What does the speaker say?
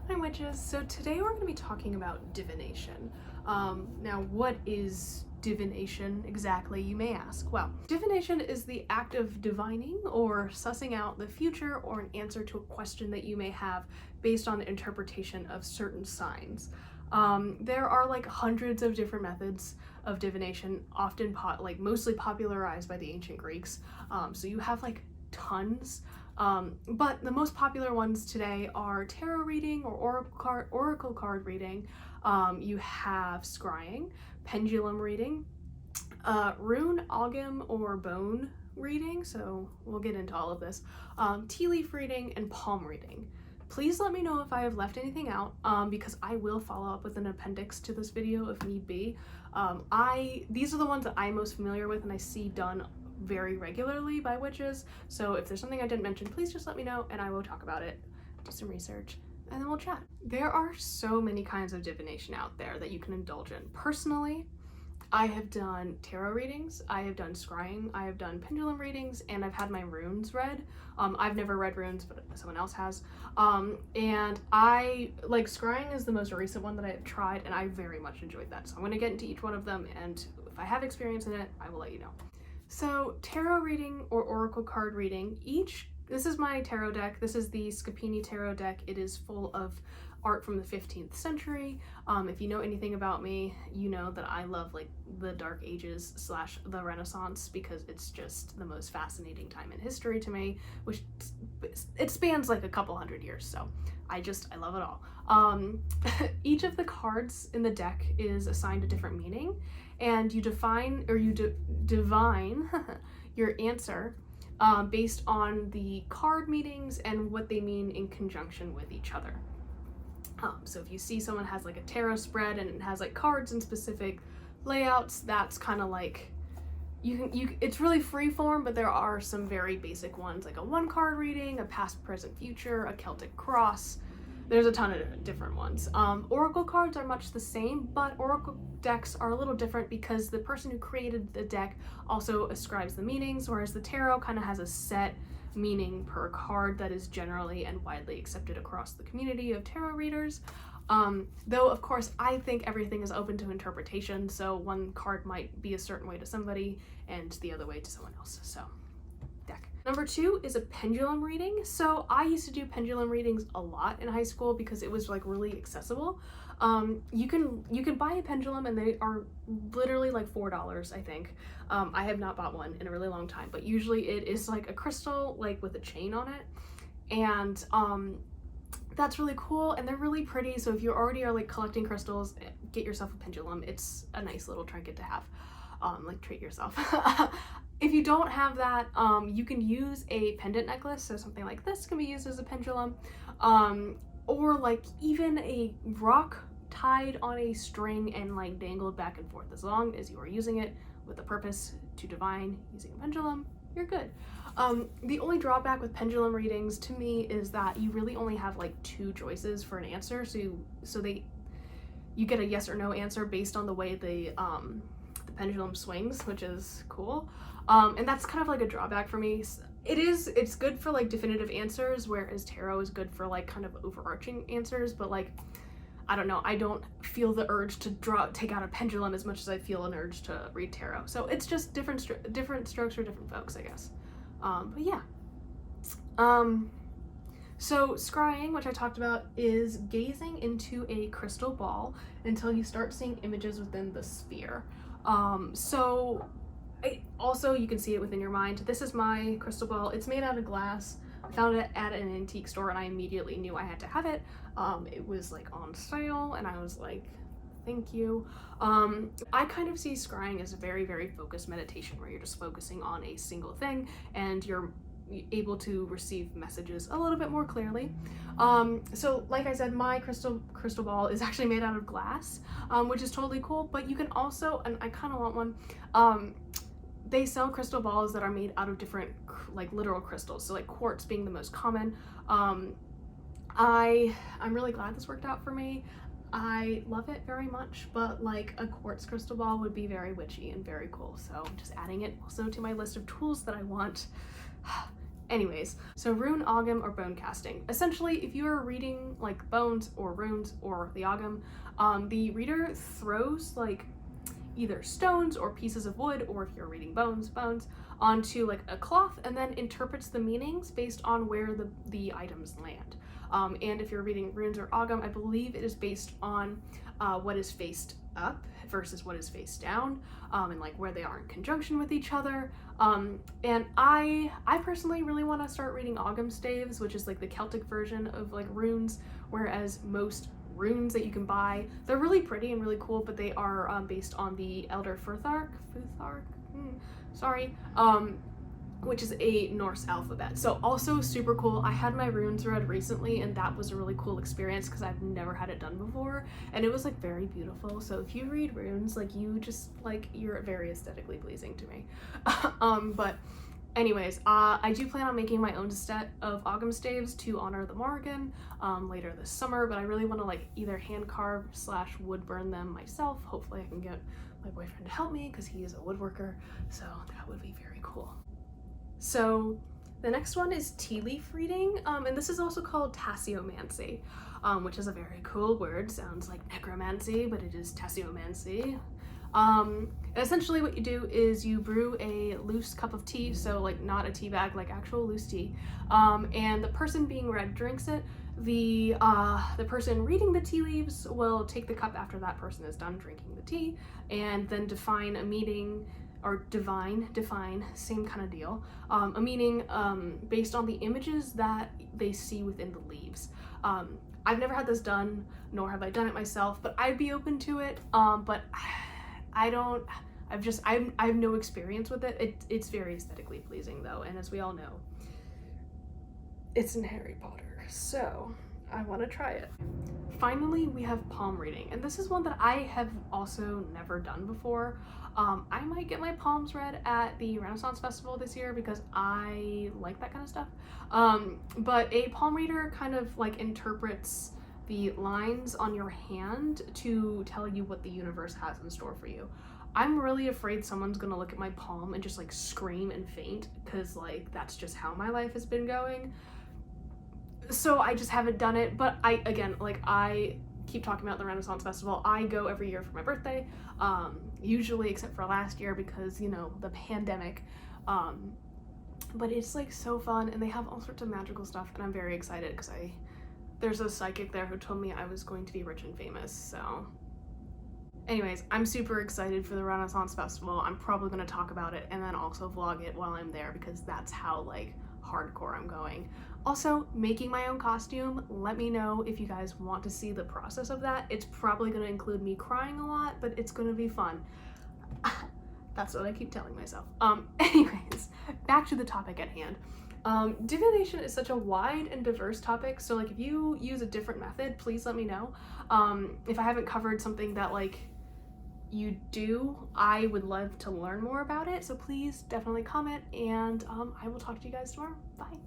Hi witches, so today we're going to be talking about divination. Now what is divination exactly, you may ask? Well, divination is the act of divining or sussing out the future or an answer to a question that you may have based on the interpretation of certain signs. There are like hundreds of different methods of divination, often mostly popularized by the ancient Greeks. So you have like tons. But the most popular ones today are tarot reading or oracle card reading. You have scrying, pendulum reading, rune, ogham, or bone reading, so we'll get into all of this, tea leaf reading, and palm reading. Please let me know if I have left anything out, because I will follow up with an appendix to this video if need be. These are the ones that I'm most familiar with and I see done very regularly by witches, so if there's something I didn't mention, please just let me know and I will talk about it, do some research, and then we'll chat. There are so many kinds of divination out there that you can indulge in. Personally, I have done tarot readings, I have done scrying, I have done pendulum readings, and I've had my runes read. I've never read runes, but someone else has. And scrying is the most recent one that I've tried, and I very much enjoyed that. So I'm going to get into each one of them, and if I have experience in it, I will let you know. So tarot reading or oracle card reading, this is my tarot deck. This is the Scapini tarot deck. It is full of art from the 15th century. If you know anything about me, you know that I love like the Dark Ages / the Renaissance, because it's just the most fascinating time in history to me, which it spans like a couple hundred years, so I love it all. Each of the cards in the deck is assigned a different meaning, and you divine your answer based on the card meanings and what they mean in conjunction with each other. So if you see someone has like a tarot spread and it has like cards in specific layouts, that's kind of like, it's really free form, but there are some very basic ones, like a 1-card reading, a past, present, future, a Celtic cross. There's a ton of different ones. Oracle cards are much the same, but oracle decks are a little different because the person who created the deck also ascribes the meanings, whereas the tarot kind of has a set meaning per card that is generally and widely accepted across the community of tarot readers. Though of course I think everything is open to interpretation, so one card might be a certain way to somebody and the other way to someone else. So deck. Number 2 is a pendulum reading. So I used to do pendulum readings a lot in high school because it was like really accessible. You can buy a pendulum and they are literally like $4, I think. I have not bought one in a really long time, but usually it is like a crystal like with a chain on it, and that's really cool and they're really pretty. So if you already are like collecting crystals, get yourself a pendulum. It's a nice little trinket to have. Like treat yourself. If you don't have that, you can use a pendant necklace, so something like this can be used as a pendulum, or like even a rock tied on a string and like dangled back and forth. As long as you are using it with the purpose to divine using a pendulum, you're good. The only drawback with pendulum readings to me is that you really only have like 2 choices for an answer, so you get a yes or no answer based on the way the pendulum swings, which is cool. And that's kind of like a drawback for me. It's good for like definitive answers, whereas tarot is good for like kind of overarching answers, but like, I don't know, I don't feel the urge to take out a pendulum as much as I feel an urge to read tarot. So it's just different strokes for different folks, I guess. But yeah. So scrying, which I talked about, is gazing into a crystal ball until you start seeing images within the sphere. Also, you can see it within your mind. This is my crystal ball. It's made out of glass. I found it at an antique store and I immediately knew I had to have it. It was like on sale and I was like, thank you. I kind of see scrying as a very, very focused meditation where you're just focusing on a single thing and you're able to receive messages a little bit more clearly. So like I said, my crystal ball is actually made out of glass, which is totally cool, but you can also, and I kind of want one, they sell crystal balls that are made out of different like literal crystals, so like quartz being the most common. I'm really glad this worked out for me. I love it very much, but like a quartz crystal ball would be very witchy and very cool, so I'm just adding it also to my list of tools that I want Anyways, so rune ogam or bone casting. Essentially, if you are reading like bones or runes or the ogam, the reader throws like either stones or pieces of wood, or if you're reading bones, onto like a cloth and then interprets the meanings based on where the items land. And if you're reading runes or ogam, I believe it is based on what is faced up versus what is face down, and like where they are in conjunction with each other. And I personally really want to start reading Ogam staves, which is like the Celtic version of like runes, whereas most runes that you can buy, they're really pretty and really cool, but they are based on the Elder Futhark, which is a Norse alphabet. So also super cool. I had my runes read recently, and that was a really cool experience because I've never had it done before, and it was like very beautiful. So if you read runes, like you're very aesthetically pleasing to me. But anyways, I do plan on making my own set of Ogam staves to honor the Morrigan later this summer, but I really want to like either hand carve / wood burn them myself. Hopefully I can get my boyfriend to help me because he is a woodworker, so that would be very cool. So the next one is tea leaf reading, and this is also called tasseomancy, which is a very cool word. Sounds like necromancy, but it is tasseomancy. Essentially what you do is you brew a loose cup of tea, so like not a tea bag, like actual loose tea, and the person being read drinks it. The person reading the tea leaves will take the cup after that person is done drinking the tea, and then define a meaning, or define, same kind of deal, a meaning based on the images that they see within the leaves. I've never had this done, nor have I done it myself, but I'd be open to it, but I have no experience with it. It's very aesthetically pleasing though, and as we all know, it's in Harry Potter, so I want to try it. Finally, we have palm reading, and this is one that I have also never done before. I might get my palms read at the Renaissance Festival this year because I like that kind of stuff. But a palm reader kind of like interprets the lines on your hand to tell you what the universe has in store for you. I'm really afraid someone's gonna look at my palm and just like scream and faint, because like that's just how my life has been going. So I just haven't done it, but I keep talking about the Renaissance Festival. I go every year for my birthday, usually except for last year because, you know, the pandemic. But it's like so fun, and they have all sorts of magical stuff, and I'm very excited because there's a psychic there who told me I was going to be rich and famous, so. Anyways, I'm super excited for the Renaissance Festival. I'm probably going to talk about it and then also vlog it while I'm there because that's how like hardcore I'm going. Also, making my own costume, let me know if you guys want to see the process of that. It's probably going to include me crying a lot, but it's going to be fun. That's what I keep telling myself. Anyways, back to the topic at hand. Divination is such a wide and diverse topic, so like if you use a different method, please let me know. If I haven't covered something that like you do, I would love to learn more about it, so please definitely comment, and I will talk to you guys tomorrow. Bye.